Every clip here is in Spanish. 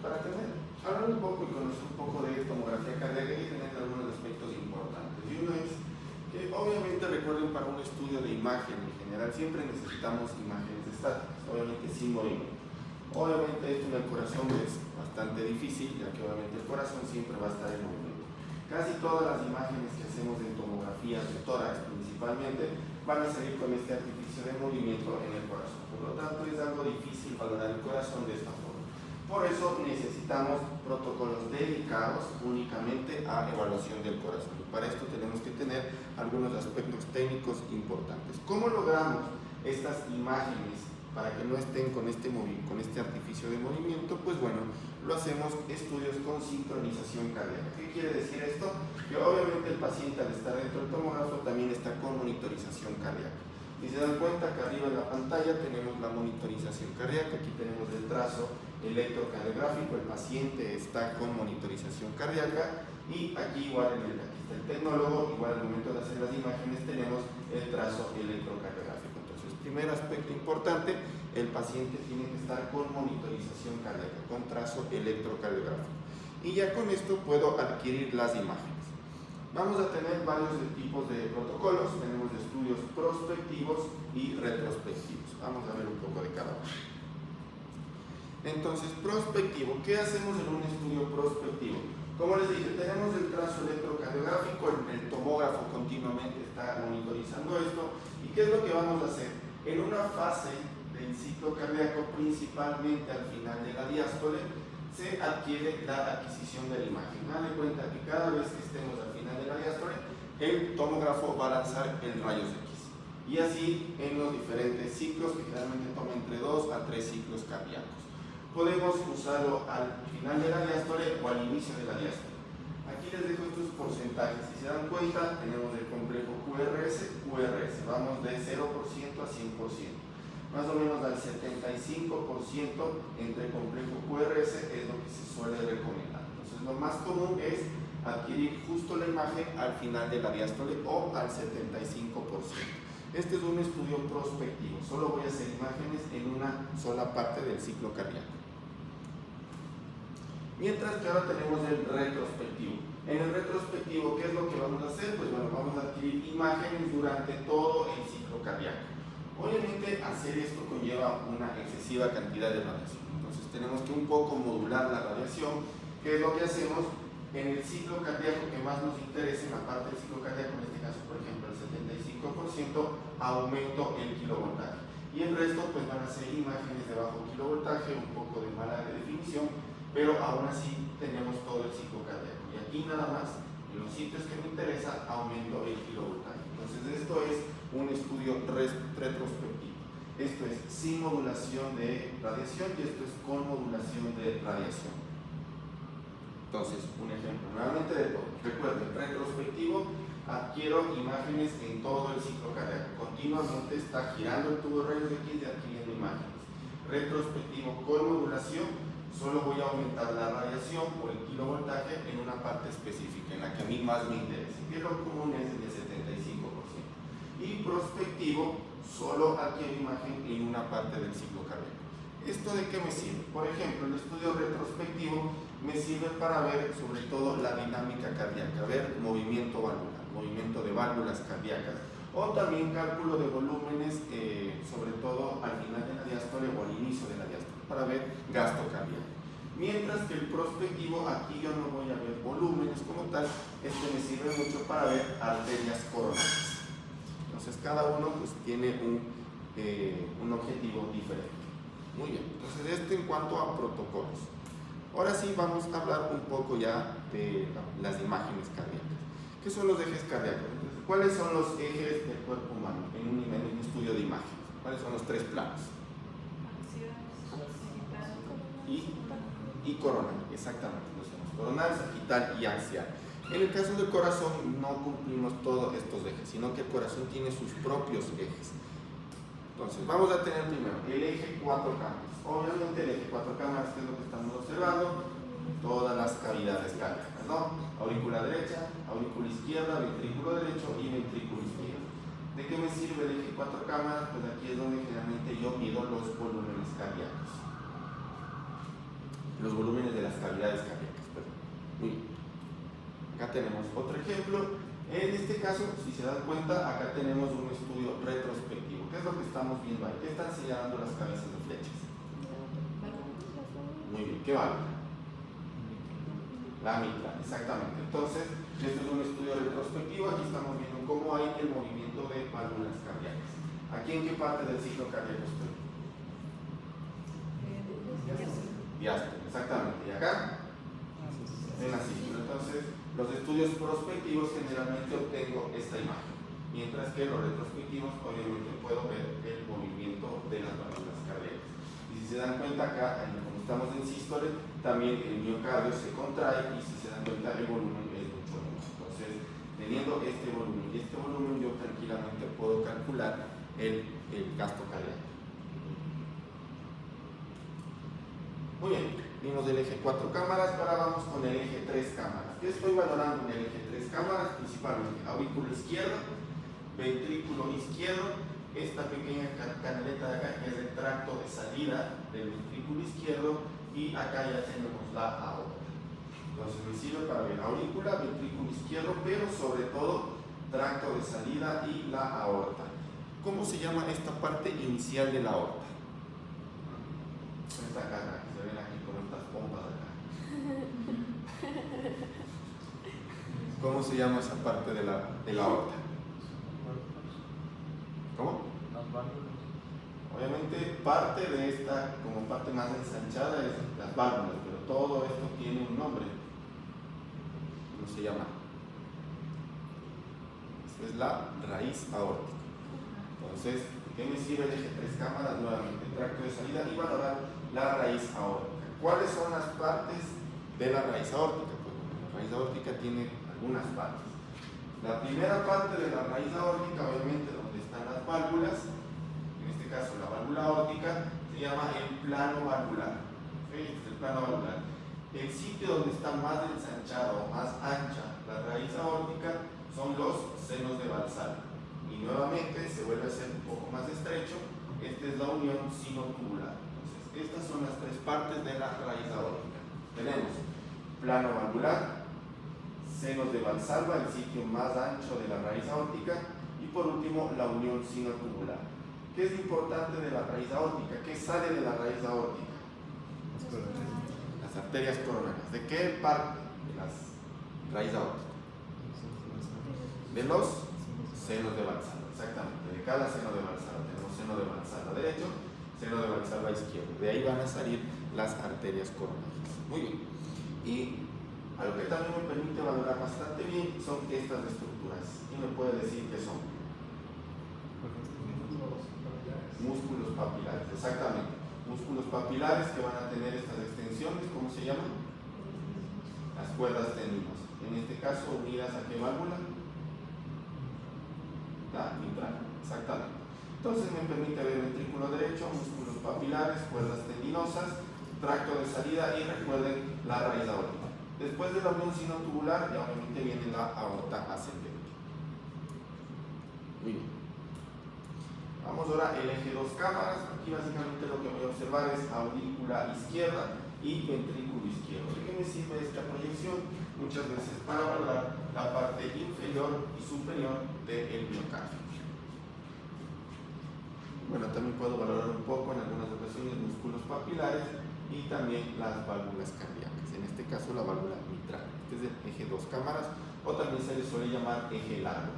para hablar un poco y conocer un poco de tomografía cardíaca y tener algunos aspectos importantes. Y uno es que obviamente recuerden, para un estudio de imagen en general siempre necesitamos imágenes estáticas, obviamente sin movimiento. Obviamente esto en el corazón es bastante difícil, ya que obviamente el corazón siempre va a estar en movimiento. Casi todas las imágenes que hacemos en tomografías de tórax principalmente van a salir con este artificio de movimiento en el corazón. Por lo tanto, es algo difícil valorar el corazón de esta forma. Por eso necesitamos protocolos dedicados únicamente a evaluación del corazón. Y para esto tenemos que tener algunos aspectos técnicos importantes. ¿Cómo logramos estas imágenes para que no estén con este artificio de movimiento? Pues bueno, lo hacemos estudios con sincronización cardíaca. ¿Qué quiere decir esto? Que obviamente el paciente, al estar dentro del tomógrafo, también está con monitorización cardíaca. Si se dan cuenta que arriba en la pantalla tenemos la monitorización cardíaca, aquí tenemos el trazo electrocardiográfico, el paciente está con monitorización cardíaca, y aquí igual aquí está el tecnólogo, igual al momento de hacer las imágenes tenemos el trazo electrocardiográfico. Entonces, primer aspecto importante, el paciente tiene que estar con monitorización cardíaca, con trazo electrocardiográfico, y ya con esto puedo adquirir las imágenes. Vamos a tener varios tipos de protocolos. Tenemos estudios prospectivos y retrospectivos. Vamos a ver un poco de cada uno. Entonces, prospectivo, ¿qué hacemos en un estudio prospectivo? Como les dije, tenemos el trazo electrocardiográfico, el tomógrafo continuamente está monitorizando esto. ¿Y qué es lo que vamos a hacer? En una fase del ciclo cardíaco, principalmente al final de la diástole, se adquiere la adquisición de la imagen. Dale cuenta que cada vez que estemos al final de la diástole, el tomógrafo va a lanzar el rayos X. Y así en los diferentes ciclos, que generalmente toma entre 2 a 3 ciclos cardíacos. Podemos usarlo al final de la diástole o al inicio de la diástole. Aquí les dejo estos porcentajes. Si se dan cuenta, tenemos el complejo QRS, vamos de 0% a 100%. Más o menos al 75% entre complejo QRS es lo que se suele recomendar. Entonces, lo más común es adquirir justo la imagen al final de la diástole o al 75%. Este es un estudio prospectivo, solo voy a hacer imágenes en una sola parte del ciclo cardíaco. Mientras que ahora tenemos el retrospectivo. En el retrospectivo, ¿qué es lo que vamos a hacer? Pues bueno, vamos a adquirir imágenes durante todo el ciclo cardíaco. Obviamente, hacer esto conlleva una excesiva cantidad de radiación. Entonces, tenemos que un poco modular la radiación. ¿Qué es lo que hacemos? En el ciclo cardíaco que más nos interesa, en la parte del ciclo cardíaco, en este caso, por ejemplo, el 75%, aumento el kilovoltaje. Y el resto, pues van a ser imágenes de bajo kilovoltaje, un poco de mala definición, pero aún así tenemos todo el ciclo cardíaco. Y aquí nada más, en los sitios que me interesa, aumento el kilovoltaje. Entonces, esto es un estudio retrospectivo. Esto es sin modulación de radiación y esto es con modulación de radiación. Entonces, un ejemplo, nuevamente de todo. Recuerden, retrospectivo, adquiero imágenes en todo el ciclo cardíaco. Continuamente está girando el tubo de rayos X y adquiriendo imágenes. Retrospectivo con modulación, solo voy a aumentar la radiación o el kilovoltaje en una parte específica, en la que a mí más me interesa. Y lo común es el de 75%. Y prospectivo, solo adquiero imagen en una parte del ciclo cardíaco. ¿Esto de qué me sirve? Por ejemplo, el estudio retrospectivo me sirve para ver sobre todo la dinámica cardíaca, ver movimiento valvular, movimiento de válvulas cardíacas, o también cálculo de volúmenes, sobre todo al final de la diástole o al inicio de la diástole, para ver gasto cardíaco. Mientras que el prospectivo, aquí yo no voy a ver volúmenes como tal, este me sirve mucho para ver arterias coronarias. Entonces, cada uno pues tiene un objetivo diferente. Muy bien, entonces en cuanto a protocolos. Ahora sí vamos a hablar un poco ya de las imágenes cardíacas. ¿Qué son los ejes cardíacos? Entonces, ¿cuáles son los ejes del cuerpo humano en un estudio de imágenes? ¿Cuáles son los tres planos? Y coronal, exactamente. Coronal, sagital y axial. En el caso del corazón no cumplimos todos estos ejes, sino que el corazón tiene sus propios ejes. Entonces, vamos a tener primero el eje 4 cámaras. Obviamente el eje 4 cámaras, que es lo que estamos observando, todas las cavidades cardíacas, ¿no? Aurícula derecha, aurícula izquierda, ventrículo derecho y ventrículo izquierdo. ¿De qué me sirve el eje 4 cámaras? Pues aquí es donde generalmente yo mido los volúmenes cardíacos. Los volúmenes de cavidades cardíacas. Perdón. Muy bien. Acá tenemos otro ejemplo. En este caso, si se dan cuenta, acá tenemos un estudio retrospectivo. ¿Qué es lo que estamos viendo ahí? ¿Qué están señalando las cabezas de flechas? Muy bien, ¿qué válvula? La mitral, exactamente. Entonces, esto es un estudio retrospectivo. Aquí estamos viendo cómo hay el movimiento de válvulas cardíacas. ¿Aquí en qué parte del ciclo cardíaco estoy? Diástole, exactamente. ¿Y acá? En la sístole. Entonces, los estudios prospectivos generalmente obtengo esta imagen, mientras que los retrospectivos obviamente puedo ver el movimiento de las válvulas cardíacas. Y si se dan cuenta acá, como estamos en sístole, también el miocardio se contrae y si se dan cuenta el volumen es mucho menor. Entonces, teniendo este volumen y este volumen, yo tranquilamente puedo calcular el gasto cardíaco. Muy bien, vimos el eje 4 cámaras, ahora vamos con el eje 3 cámaras. ¿Qué estoy valorando en el eje 3 cámaras? Principalmente aurículo izquierdo, ventrículo izquierdo, esta pequeña canaleta de acá que es el tracto de salida del ventrículo izquierdo y acá ya tenemos la aorta. Entonces me sirve para ver aurícula, ventrículo izquierdo, pero sobre todo tracto de salida y la aorta. ¿Cómo se llama esta parte inicial de la aorta? Esta acá, que se ven aquí con estas pompas acá. ¿Cómo se llama esa parte de la aorta? ¿Cómo? Las válvulas. Obviamente parte de esta, como parte más ensanchada, es las válvulas, pero todo esto tiene un nombre. ¿Cómo se llama? Esta es la raíz aórtica. Entonces, ¿qué me sirve el eje 3 cámaras? Nuevamente, tracto de salida y valorar la raíz aórtica. ¿Cuáles son las partes de la raíz aórtica? Pues la raíz aórtica tiene algunas partes. La primera parte de la raíz aórtica, obviamente, donde están las válvulas, en este caso la válvula aórtica, se llama el plano valvular. ¿Sí? Este es el plano valvular. El sitio donde está más ensanchado o más ancha la raíz aórtica son los senos de Valsalva. Y nuevamente se vuelve a ser un poco más estrecho. Esta es la unión sinotubular. Entonces, estas son las tres partes de la raíz aórtica. Tenemos plano valvular, senos de Valsalva, el sitio más ancho de la raíz aórtica, y por último la unión sinotubular. ¿Qué es importante de la raíz aórtica? ¿Qué sale de la raíz aórtica? Las arterias coronarias. ¿De qué parte de las raíz aórtica? De los senos de Valsalva, exactamente. De cada seno de Valsalva tenemos seno de Valsalva derecho, seno de Valsalva izquierdo. De ahí van a salir las arterias coronarias. Muy bien. Y algo que también me permite valorar bastante bien son estas estructuras. ¿Quién me puede decir qué son? Músculos papilares, exactamente. Músculos papilares que van a tener estas extensiones, ¿cómo se llaman? Las cuerdas tendinosas. En este caso, unidas a qué válvula? La mitral, exactamente. Entonces me permite ver ventrículo derecho, músculos papilares, cuerdas tendinosas, tracto de salida y recuerden la raíz aórtica. Después de la unión sinotubular, ya obviamente viene la aorta ascendente. Muy bien. Vamos ahora al eje 2 cámaras. Aquí básicamente lo que voy a observar es aurícula izquierda y ventrículo izquierdo. ¿De qué me sirve esta proyección? Muchas veces para valorar la parte inferior y superior del miocardio. Bueno, también puedo valorar un poco en algunas ocasiones músculos papilares y también las válvulas cardíacas. En este caso la válvula mitral. Este es el eje 2 cámaras o también se le suele llamar eje largo.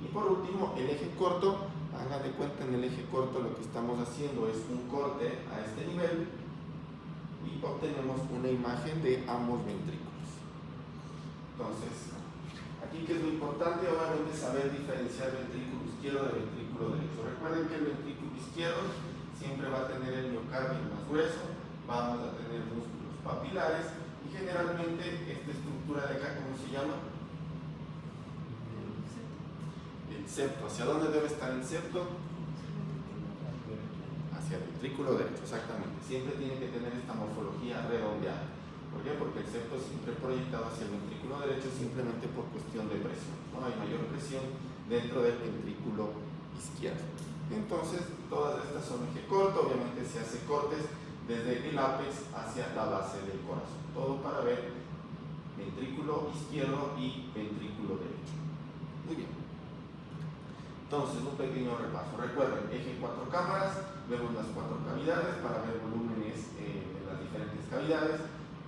Y por último, el eje corto. Hagan de cuenta, en el eje corto lo que estamos haciendo es un corte a este nivel y obtenemos una imagen de ambos ventrículos. Entonces, aquí que es lo importante, obviamente, saber diferenciar ventrículo izquierdo de ventrículo derecho. Recuerden que el ventrículo izquierdo siempre va a tener el miocardio más grueso, vamos a tener músculos papilares y generalmente esta estructura de acá, ¿cómo se llama? El septo. ¿Hacia dónde debe estar el septo? Hacia el ventrículo derecho, exactamente. Siempre tiene que tener esta morfología redondeada. ¿Por qué? Porque el septo siempre proyectado hacia el ventrículo derecho simplemente por cuestión de presión. No hay mayor presión dentro del ventrículo izquierdo. Entonces, todas estas son eje corto. Obviamente se hace cortes desde el ápex hacia la base del corazón. Todo para ver ventrículo izquierdo y ventrículo derecho. Muy bien. Entonces, un pequeño repaso. Recuerden, eje 4 cámaras, vemos las 4 cavidades para ver volúmenes de las diferentes cavidades.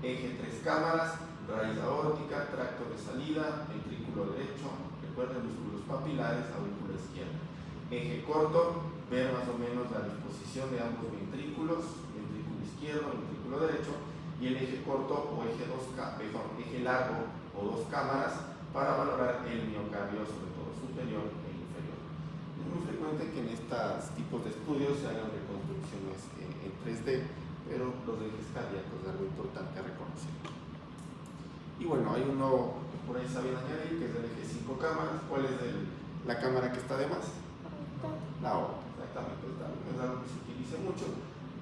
Eje 3 cámaras, raíz aórtica, tracto de salida, ventrículo derecho, recuerden músculos papilares, aurícula izquierda. Eje corto, ver más o menos la disposición de ambos ventrículos, ventrículo izquierdo, ventrículo derecho, y el eje corto o eje largo o 2 cámaras para valorar el miocardio, sobre todo superior e inferior. Es muy frecuente que en estos tipos de estudios se hagan reconstrucciones en 3D, pero los ejes cardíacos es algo importante a reconocer. Y bueno, hay uno que por ahí saben añadir, que es el eje 5 cámaras. ¿Cuál es la cámara que está de más? La aorta, exactamente. Es algo que se utiliza mucho.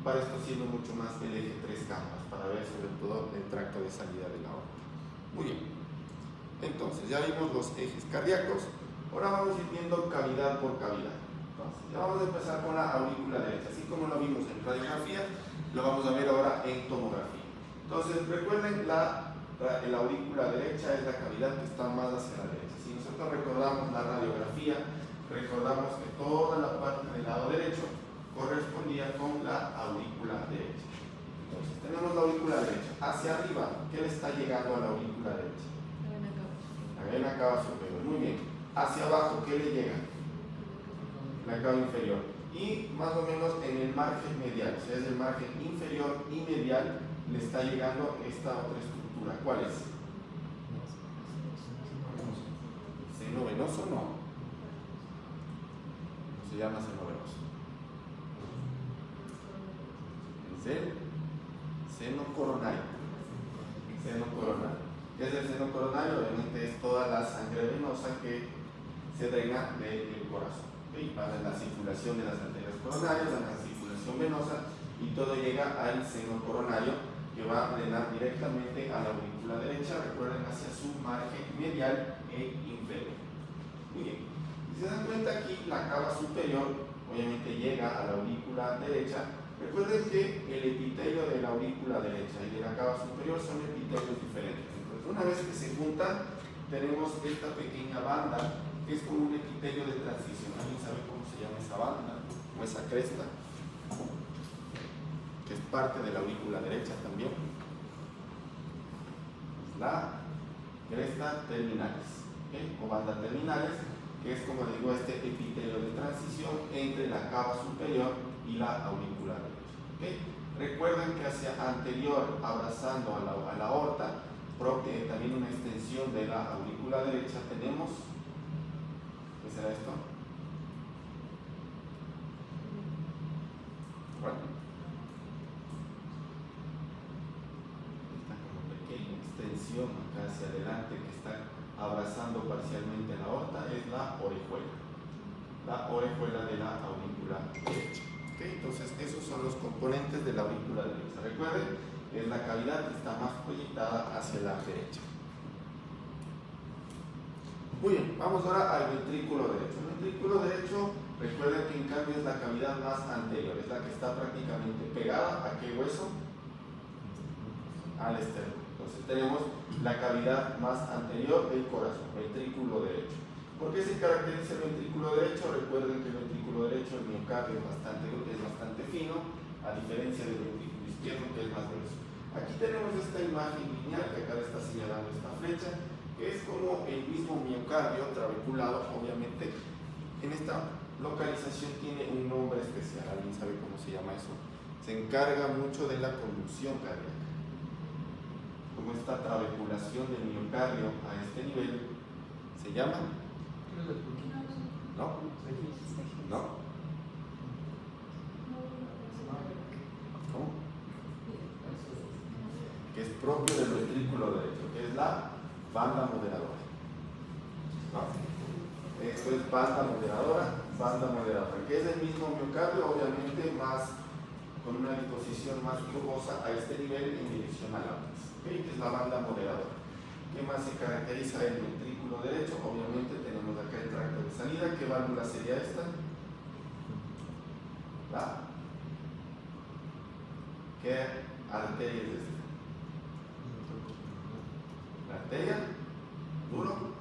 Para esto sirve mucho más el eje 3 cámaras, para ver sobre todo el tracto de salida de la aorta. Muy bien. Entonces, ya vimos los ejes cardíacos. Ahora vamos a ir viendo cavidad por cavidad. Entonces, ya vamos a empezar con la aurícula derecha. Así como lo vimos en radiografía, lo vamos a ver ahora en tomografía. Entonces, recuerden, la aurícula derecha es la cavidad que está más hacia la derecha. Si nosotros recordamos la radiografía, recordamos que toda la parte del lado derecho correspondía con la aurícula derecha. Entonces, tenemos la aurícula derecha. Hacia arriba, ¿qué le está llegando a la aurícula derecha? La vena cava superior. Muy bien. Hacia abajo, ¿qué le llega? La cava inferior. Y más o menos en el margen medial, o sea, es el margen inferior y medial, le está llegando esta otra estructura. ¿Cuál es? Seno venoso, no. Se llama seno venoso. Es el seno coronario. Seno coronario. ¿Qué es el seno coronario? Obviamente es toda la sangre venosa que se drena del corazón. ¿Okay? Para la circulación de las arterias coronarias, la circulación venosa, y todo llega al seno coronario, que va a drenar directamente a la aurícula derecha, recuerden, hacia su margen medial e inferior. Muy bien. Si se dan cuenta, aquí la cava superior obviamente llega a la aurícula derecha. Recuerden que el epitelio de la aurícula derecha y de la cava superior son epitelios diferentes. Entonces, una vez que se juntan, tenemos esta pequeña banda que es como un epitelio de transición. ¿Alguien sabe cómo se llama esa banda o esa cresta? Que es parte de la aurícula derecha también. Es la cresta terminalis, ¿okay? O banda terminalis, que es, como digo, este epitelio de transición entre la cava superior y la aurícula derecha. ¿Okay? Recuerden que hacia anterior, abrazando a la aorta, también una extensión de la aurícula derecha, tenemos, ¿qué será esto? Bueno, esta como pequeña extensión acá hacia adelante que está abrazando parcialmente la aorta es la orejuela de la aurícula derecha. ¿Okay? Entonces, esos son los componentes de la aurícula derecha. Recuerden, es la cavidad que está más proyectada hacia la derecha. Muy bien, vamos ahora al ventrículo derecho. El ventrículo derecho, recuerden que en cambio es la cavidad más anterior, es la que está prácticamente pegada a qué hueso? Al esternón. Entonces tenemos la cavidad más anterior del corazón, ventrículo derecho. ¿Por qué se caracteriza el ventrículo derecho? Recuerden que el ventrículo derecho, el miocardio es bastante fino, a diferencia del ventrículo izquierdo, que es más grueso. Aquí tenemos esta imagen lineal que acá le está señalando esta flecha, que es como el mismo miocardio trabeculado. Obviamente en esta localización tiene un nombre especial. ¿Alguien sabe cómo se llama eso? Se encarga mucho de la conducción cardíaca. Como esta trabeculación del miocardio a este nivel se llama, ¿no? ¿No? ¿Cómo? Que es propio del ventrículo derecho, que es la banda moderadora. ¿No? Esto es banda moderadora, que es el mismo miocardio, obviamente más con una disposición más curvosa a este nivel en dirección al ápice, ¿okay? Que es la banda moderadora. ¿Qué más se caracteriza el ventrículo derecho? Obviamente tenemos acá el tracto de salida. ¿Qué válvula sería esta? La ¿Qué arteria es esta? La arteria duro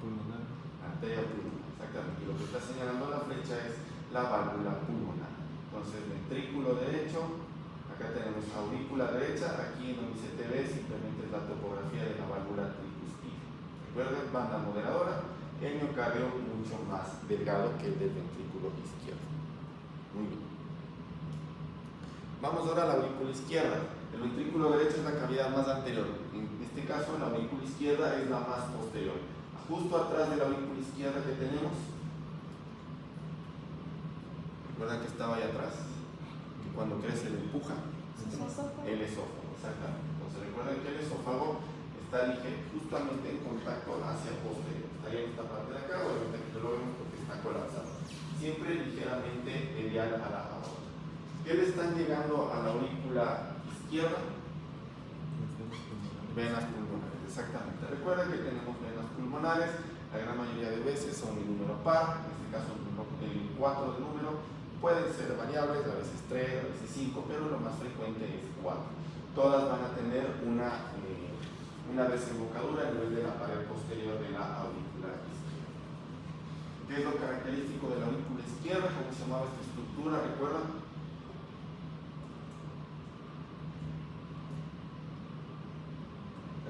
pulmonar. Arteria pulmonar, exactamente. Y lo que está señalando la flecha es la válvula pulmonar. Entonces, ventrículo derecho, acá tenemos aurícula derecha, aquí donde dice TV simplemente es la topografía de la válvula tricuspide. Recuerden, banda moderadora, el miocardio mucho más delgado que el del ventrículo izquierdo. Muy bien. Vamos ahora a la aurícula izquierda. El ventrículo derecho es la cavidad más anterior. En este caso, la aurícula izquierda es la más posterior. Justo atrás de la aurícula izquierda que tenemos, ¿recuerdan que estaba ahí atrás? Que cuando crece le empuja. El esófago, exactamente. Entonces recuerden que el esófago está justamente en contacto hacia posterior. Está ahí en esta parte de acá, obviamente que no lo vemos porque está colapsado. Siempre ligeramente medial a la aorta. ¿Qué le están llegando a la aurícula izquierda? Venas pulmonares, exactamente. Recuerden que tenemos venas pulmonares, la gran mayoría de veces son de número par, en este caso el 4 de número, pueden ser variables, a veces 3, a veces 5, pero lo más frecuente es 4. Todas van a tener una desembocadura a nivel de la pared posterior de la aurícula izquierda. ¿Qué es lo característico de la aurícula izquierda? ¿Cómo se llamaba esta estructura? ¿Recuerdan?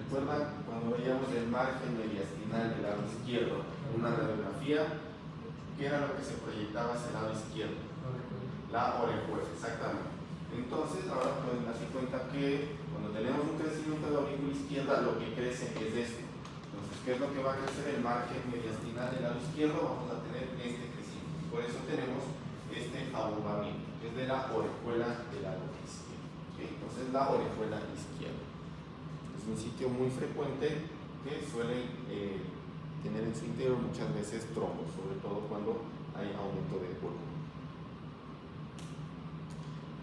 ¿Recuerdan cuando veíamos el margen mediastinal del lado izquierdo en una radiografía? ¿Qué era lo que se proyectaba hacia el lado izquierdo? La orejuela, exactamente. Entonces, ahora pueden darse cuenta que cuando tenemos un crecimiento de la aurícula izquierda, lo que crece es esto. Entonces, ¿qué es lo que va a crecer? El margen mediastinal del lado izquierdo, vamos a tener este crecimiento. Por eso tenemos este abombamiento, que es de la orejuela del lado izquierdo. ¿Okay? Entonces, la orejuela izquierda es un sitio muy frecuente que suele tener en su interior muchas veces trombos, sobre todo cuando hay aumento de volumen.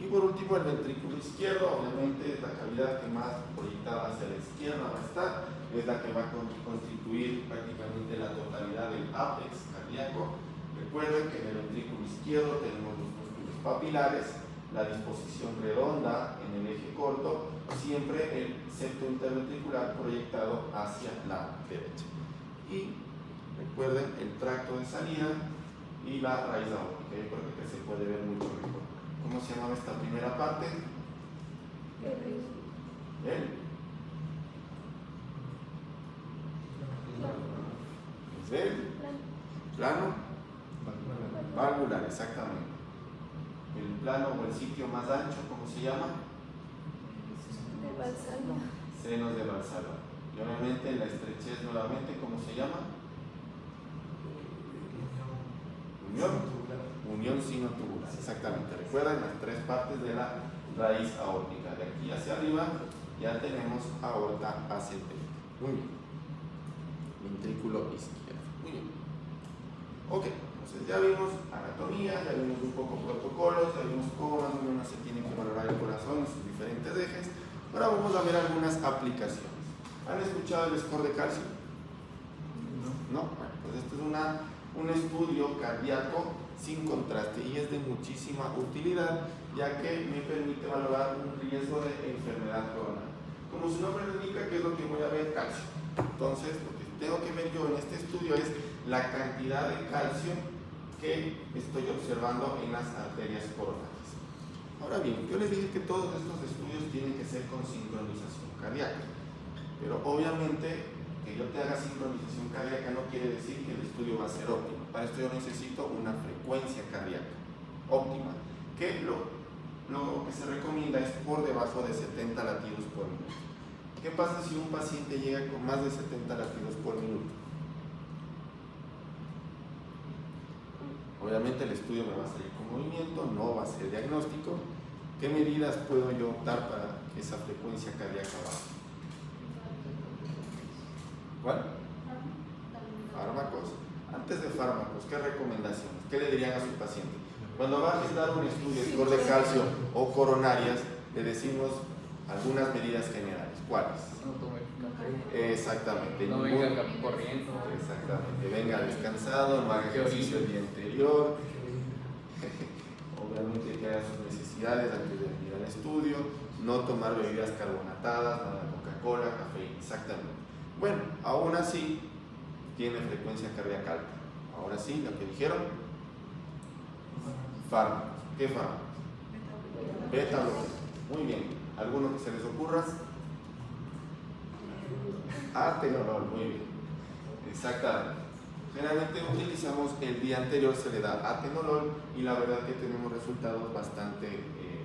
Y por último, el ventrículo izquierdo, obviamente es la cavidad que más proyectada hacia la izquierda va a estar, es la que va a constituir prácticamente la totalidad del ápex cardíaco. Recuerden que en el ventrículo izquierdo tenemos los músculos papilares, la disposición redonda en el eje corto, siempre el septo interventricular proyectado hacia la derecha. Y recuerden el tracto de salida y la raíz aórtica, yo creo que se puede ver mucho mejor. ¿Cómo se llamaba esta primera parte? ¿El plano? Valvular, exactamente. El plano o el sitio más ancho, ¿cómo se llama? Senos de Valsalva. Y obviamente la estrechez nuevamente, ¿cómo se llama? Unión sinotubular, exactamente. Recuerden las tres partes de la raíz aórtica. De aquí hacia arriba ya tenemos aorta ascendente. Muy bien. Ventrículo izquierdo. Muy bien. Ok, entonces ya vimos anatomía, ya vimos un poco protocolos, ya vimos cómo más o menos se tiene que valorar el corazón en sus diferentes ejes. Ahora vamos a ver algunas aplicaciones. ¿Han escuchado el score de calcio? No. Bueno, pues esto es un estudio cardíaco sin contraste y es de muchísima utilidad, ya que me permite valorar un riesgo de enfermedad coronaria. Como su nombre lo indica, ¿qué es lo que voy a ver? Calcio. Entonces, lo que tengo que ver yo en este estudio es la cantidad de calcio que estoy observando en las arterias coronarias. Ahora bien, yo les dije que todos estos estudios tienen que ser con sincronización cardíaca, pero obviamente que yo te haga sincronización cardíaca no quiere decir que el estudio va a ser óptimo. Para esto yo necesito una frecuencia cardíaca óptima, que lo que se recomienda es por debajo de 70 latidos por minuto. ¿Qué pasa si un paciente llega con más de 70 latidos por minuto? Obviamente el estudio me va a salir con movimiento, no va a ser diagnóstico. ¿Qué medidas puedo yo optar para que esa frecuencia cardíaca baje? ¿Cuál? Fármacos. Antes de fármacos, ¿qué recomendaciones? ¿Qué le dirían a su paciente? Cuando va a agendar un estudio de score de calcio o coronarias, le decimos algunas medidas generales. ¿Cuáles? No tome café. Exactamente. No venga corriendo. Exactamente. Venga descansado, no haga ejercicio el día anterior. Obviamente que haga sus necesidades antes de venir a la estudio, no tomar bebidas carbonatadas, nada de Coca-Cola, café, exactamente. Bueno, aún así tiene frecuencia cardíaca alta. Ahora sí, lo que dijeron, fármacos. ¿Qué fármacos? Beta bloqueador. Muy bien. ¿Alguno que se les ocurra? Atenolol, muy bien. Exactamente. Generalmente utilizamos el día anterior, se le da atenolol y la verdad que tenemos resultados bastante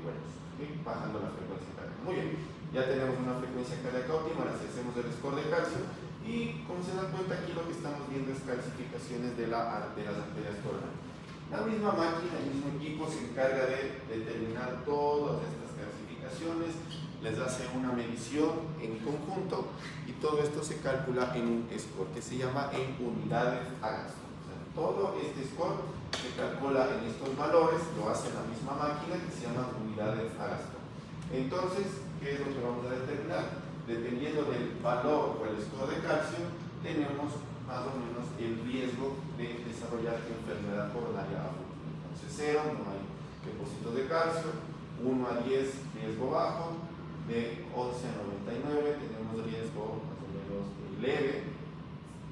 buenos, ¿sí? Bajando la frecuencia cardíaca. Muy bien, ya tenemos una frecuencia cardíaca óptima, ahora sí hacemos el score de calcio y como se dan cuenta aquí lo que estamos viendo es calcificaciones de las arterias coronarias. La misma máquina, el mismo equipo se encarga de determinar todas estas calcificaciones, les hace una medición en conjunto y todo esto se calcula en un score que se llama en unidades Agatston. O sea, todo este score se calcula en estos valores, lo hace la misma máquina que se llama unidades Agatston. Entonces, ¿qué es lo que vamos a determinar? Dependiendo del valor o el score de calcio, tenemos más o menos el riesgo de desarrollar enfermedad coronaria a futuro. Entonces 0, no hay depósitos de calcio, 1 a 10 riesgo bajo, de 11 a 99 tenemos riesgo más o menos leve,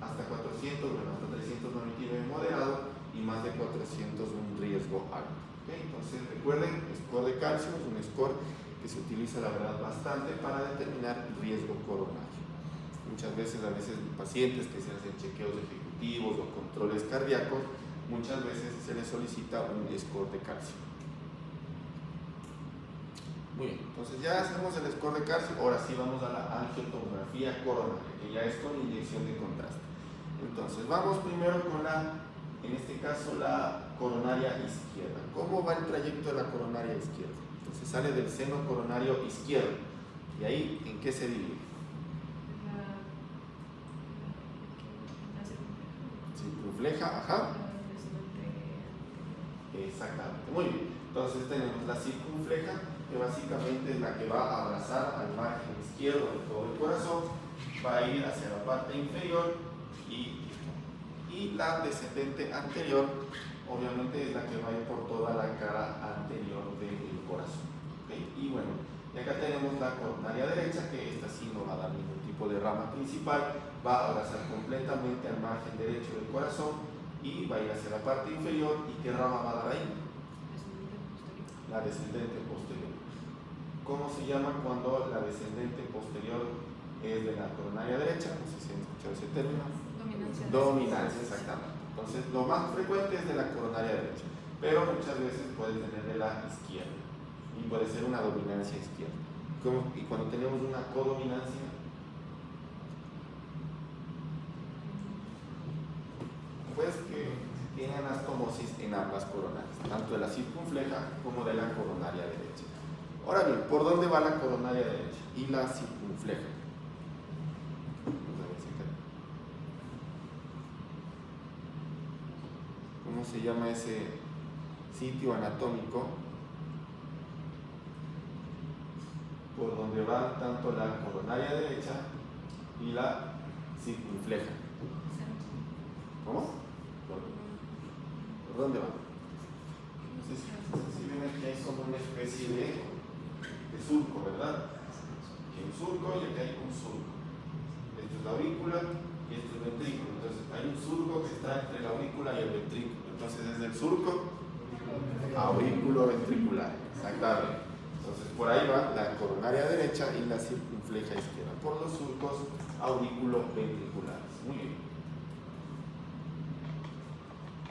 hasta 400, bueno, hasta 399 moderado y más de 400 un riesgo alto. ¿Okay? Entonces recuerden, score de calcio es un score que se utiliza la verdad bastante para determinar riesgo coronario. Muchas veces pacientes que se hacen chequeos ejecutivos o controles cardíacos, muchas veces se les solicita un score de calcio. Muy bien, entonces ya hacemos el score de calcio, ahora sí vamos a la angiotomografía coronaria, que ya es con inyección de contraste. Entonces vamos primero con en este caso la coronaria izquierda. ¿Cómo va el trayecto de la coronaria izquierda? Entonces sale del seno coronario izquierdo, y ahí, ¿en qué se divide? Circunfleja, ajá. Exactamente, muy bien. Entonces tenemos la circunfleja, que básicamente es la que va a abrazar al margen izquierdo de todo el corazón, va a ir hacia la parte inferior y la descendente anterior, obviamente es la que va a ir por toda la cara anterior del corazón. ¿Okay? Y bueno, y acá tenemos la coronaria derecha, que esta sí no va a dar ningún tipo de rama principal, va a abrazar completamente al margen derecho del corazón y va a ir hacia la parte inferior. ¿Y qué rama va a dar ahí? La descendente posterior. ¿Cómo se llama cuando la descendente posterior es de la coronaria derecha? No sé si han escuchado ese término. Dominancia, exactamente. Entonces, lo más frecuente es de la coronaria derecha, pero muchas veces puede tener de la izquierda y puede ser una dominancia izquierda. Y cuando tenemos una codominancia, pues que tiene anastomosis en ambas coronarias, tanto de la circunfleja como de la coronaria derecha. Ahora bien, ¿por dónde va la coronaria derecha y la circunfleja? ¿Cómo se llama ese sitio anatómico por donde van tanto la coronaria derecha y la circunfleja? ¿Cómo? ¿Por dónde van? No sé si ven aquí hay como una especie de surco, ¿verdad? Aquí hay un surco y aquí hay un surco. Esto es la aurícula y esto es el ventrículo. Entonces hay un surco que está entre la aurícula y el ventrículo. Entonces desde el surco aurículo ventricular. Exactamente. Entonces por ahí va la coronaria derecha y la circunfleja izquierda, por los surcos aurículo ventriculares. Muy bien.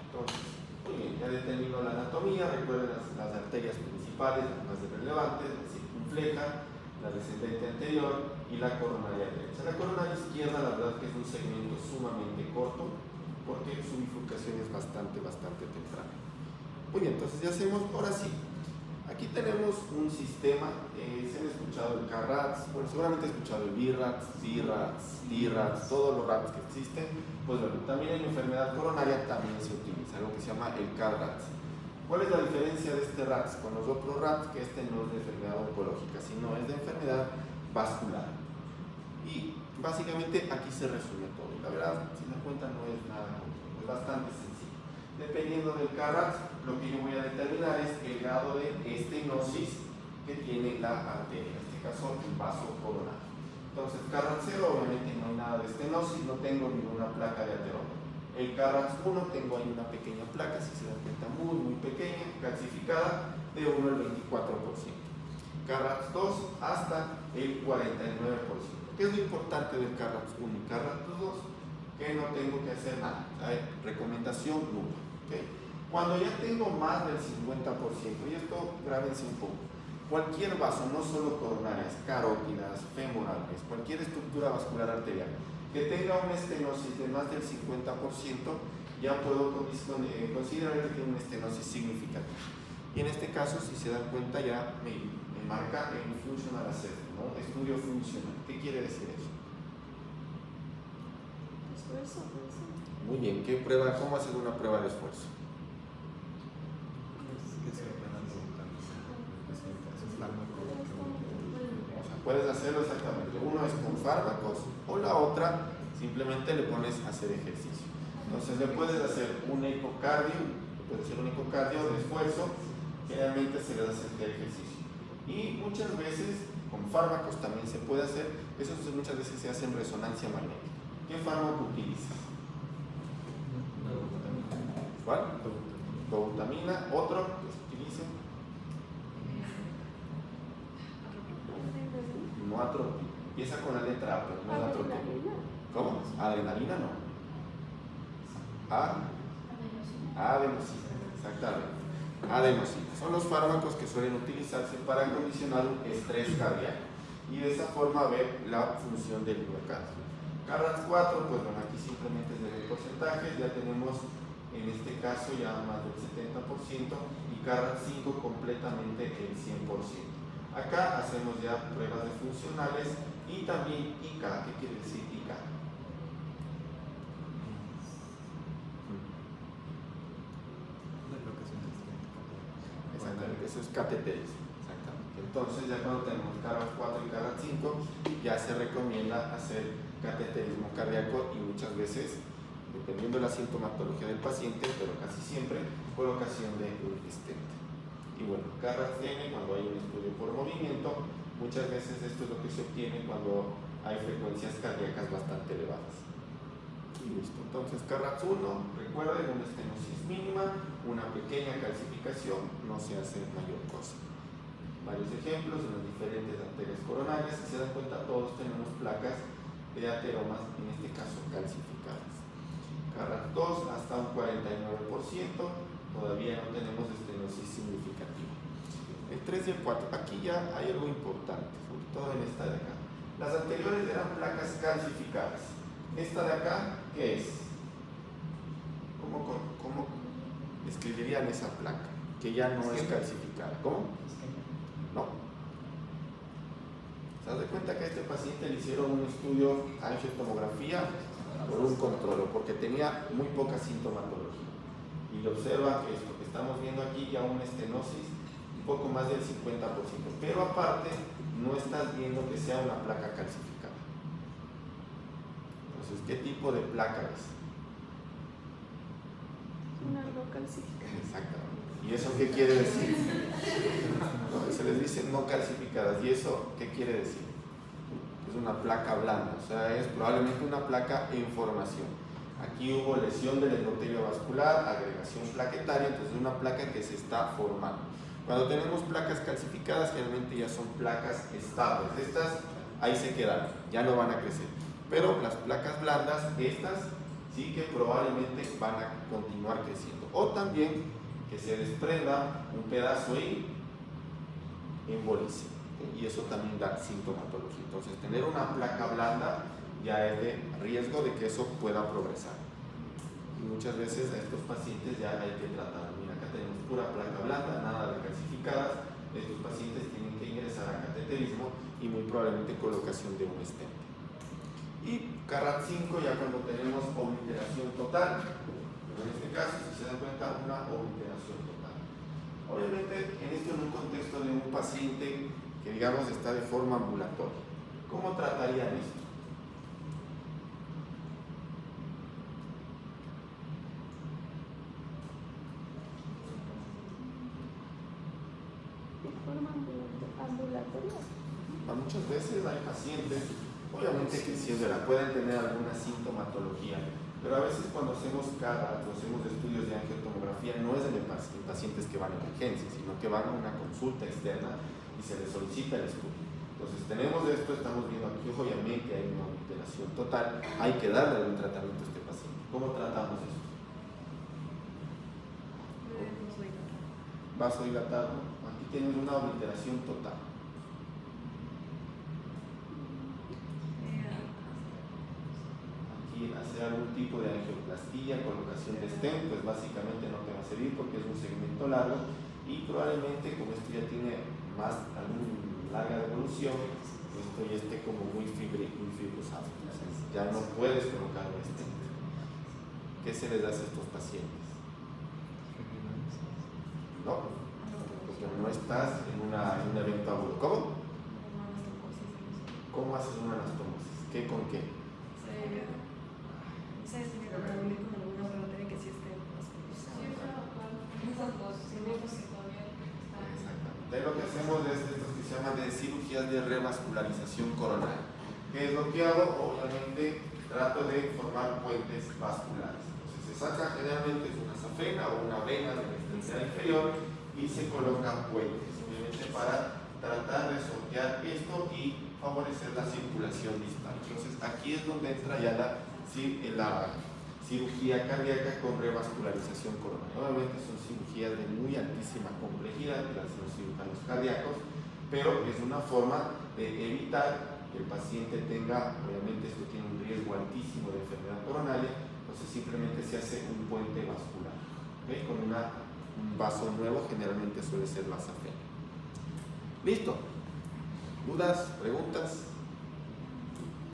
Entonces, muy bien, ya determinó la anatomía. Recuerden las arterias principales, las más relevantes, la circunfleja, la descendente anterior y la coronaria derecha. La coronaria izquierda, la verdad que es un segmento sumamente corto porque su bifurcación es bastante temprana. Muy bien, entonces ya hacemos, ahora sí, aquí tenemos un sistema, se han escuchado el K-RATS, bueno, seguramente han escuchado el B-RATS, C-RATS, D-RATS, todos los RATS que existen. Pues bueno, también en enfermedad coronaria también se utiliza algo que se llama el K-RATS. ¿Cuál es la diferencia de este RATS con los otros RATS? Que este no es de enfermedad oncológica, sino es de enfermedad vascular. Y básicamente aquí se resume todo. La verdad, si se dan cuenta, no es nada complejo, es bastante sencillo. Dependiendo del K-RATS, lo que yo voy a determinar es el grado de estenosis que tiene la arteria, en este caso el vaso coronario. Entonces, Carrat 0 obviamente no hay nada de estenosis, no tengo ninguna placa de ateroma. El Carrat 1 tengo ahí una pequeña placa, si se dan cuenta, muy pequeña, calcificada, de 1 al 24%. Carrat 2 hasta el 49%. ¿Qué es lo importante del Carrat 1 y Carrat 2? Que no tengo que hacer nada. Hay recomendación nula. ¿Okay? Cuando ya tengo más del 50%, y esto grábense un poco, cualquier vaso, no solo coronarias, carótidas, femorales, cualquier estructura vascular arterial que tenga una estenosis de más del 50%, ya puedo considerar que tiene una estenosis significativa. Y en este caso, si se dan cuenta, ya me marca en functional assessment, ¿no? Estudio funcional. ¿Qué quiere decir eso? Esfuerzo, puede ser. Muy bien, ¿qué prueba? ¿Cómo hacer una prueba de esfuerzo? Puedes hacerlo exactamente. Uno es con fármacos o la otra simplemente le pones a hacer ejercicio. Entonces le puedes hacer un ecocardio, de esfuerzo, generalmente se le hace hacer ejercicio. Y muchas veces con fármacos también se puede hacer, eso muchas veces se hace en resonancia magnética. ¿Qué fármaco utilizas? ¿Cuál? Dobutamina. ¿Otro que se utilice? No atropina. Empieza con la letra A, pero no es atropina. ¿Cómo? Adrenalina no. Adenosina. Exactamente. Adenosina. Son los fármacos que suelen utilizarse para condicionar un estrés cardíaco y de esa forma ver la función del miocardio. Carrat 4, pues bueno, aquí simplemente es de porcentajes, ya tenemos en este caso ya más del 70% y Carrat 5 completamente el 100%. Acá hacemos ya pruebas de funcionales y también ICA. ¿Qué quiere decir ICA? Exactamente, eso es cateterismo. Exactamente. Entonces ya cuando tenemos Carrat 4 y Carrat 5 ya se recomienda hacer cateterismo cardíaco y muchas veces, dependiendo de la sintomatología del paciente, pero casi siempre, colocación de un stent. Y bueno, Carrat N, cuando hay un estudio por movimiento, muchas veces esto es lo que se obtiene cuando hay frecuencias cardíacas bastante elevadas. Y listo. Entonces, Carrat 1, recuerden, una estenosis mínima, una pequeña calcificación, no se hace mayor cosa. Varios ejemplos en las diferentes arterias coronarias, si se dan cuenta, todos tenemos placas de ateromas, en este caso calcificadas. Carrat 2 hasta un 49%, todavía no tenemos estenosis significativa. El 3 y el 4, aquí ya hay algo importante, sobre todo en esta de acá. Las anteriores eran placas calcificadas. Esta de acá, ¿qué es? ¿Cómo escribirían esa placa? Que ya no es calcificada. ¿Cómo? No. ¿Se das cuenta que a este paciente le hicieron un estudio angiotomografía por un control, porque tenía muy poca sintomatología? Y le observa que esto que estamos viendo aquí ya una estenosis un poco más del 50%, pero aparte no estás viendo que sea una placa calcificada. Entonces, ¿qué tipo de placa es? Una no calcificada. Exactamente. ¿Y eso qué quiere decir? No, se les dice no calcificadas. ¿Y eso qué quiere decir? Es una placa blanda, o sea, es probablemente una placa en formación. Aquí hubo lesión del endotelio vascular, agregación plaquetaria, entonces es una placa que se está formando. Cuando tenemos placas calcificadas, generalmente ya son placas estables. Estas ahí se quedan, ya no van a crecer. Pero las placas blandas, estas sí que probablemente van a continuar creciendo. O también que se desprenda un pedazo y embolice. Y eso también da sintomatología. Entonces, tener una placa blanda ya es de riesgo de que eso pueda progresar. Y muchas veces a estos pacientes ya hay que tratar. Mira, acá tenemos pura placa blanda, nada de calcificadas. Estos pacientes tienen que ingresar a cateterismo y muy probablemente colocación de un stent. Y Carrat 5 ya cuando tenemos obliteración total, en este caso, si se dan cuenta, una obliteración total. Obviamente, en esto en un contexto de un paciente que digamos está de forma ambulatoria, ¿cómo tratarían esto? De forma ambulatoria. Muchas veces hay pacientes, obviamente que sí es verdad, pueden tener alguna sintomatología, pero a veces cuando hacemos CARAT o hacemos estudios de angiotomografía no es en pacientes que van a emergencia, sino que van a una consulta externa y se les solicita el estudio. Entonces tenemos esto, estamos viendo aquí, obviamente hay una alteración total, hay que darle algún tratamiento a este paciente. ¿Cómo tratamos esto? Vasodilatado. Aquí tienes una obliteración total. Aquí hacer algún tipo de angioplastía, colocación de stent, pues básicamente no te va a servir porque es un segmento largo y probablemente como esto ya tiene más alguna larga evolución, esto ya esté como muy fibrosado. Entonces ya no puedes colocar un stent. ¿Qué se les hace a estos pacientes? No, porque no estás en un evento agudo. ¿Cómo? ¿Cómo haces una anastomosis? ¿Qué con qué? Exactamente. Lo que hacemos es esto que se llama de cirugías de revascularización coronaria. ¿Qué es lo que hago? Obviamente trato de formar puentes vasculares. Entonces se saca generalmente una safena o una vena de la extremidad inferior y se colocan puentes, obviamente para tratar de sortear esto y favorecer la circulación distal. Entonces aquí es donde entra ya la cirugía cardíaca con revascularización coronaria. Obviamente son cirugías de muy altísima complejidad que hacen los cirujanos cardíacos, pero es una forma de evitar que el paciente tenga, obviamente esto tiene un riesgo altísimo de enfermedad coronaria, entonces simplemente se hace un puente vascular, ¿okay? Con un vaso nuevo, generalmente suele ser la safena. ¿Listo? ¿Dudas? ¿Preguntas?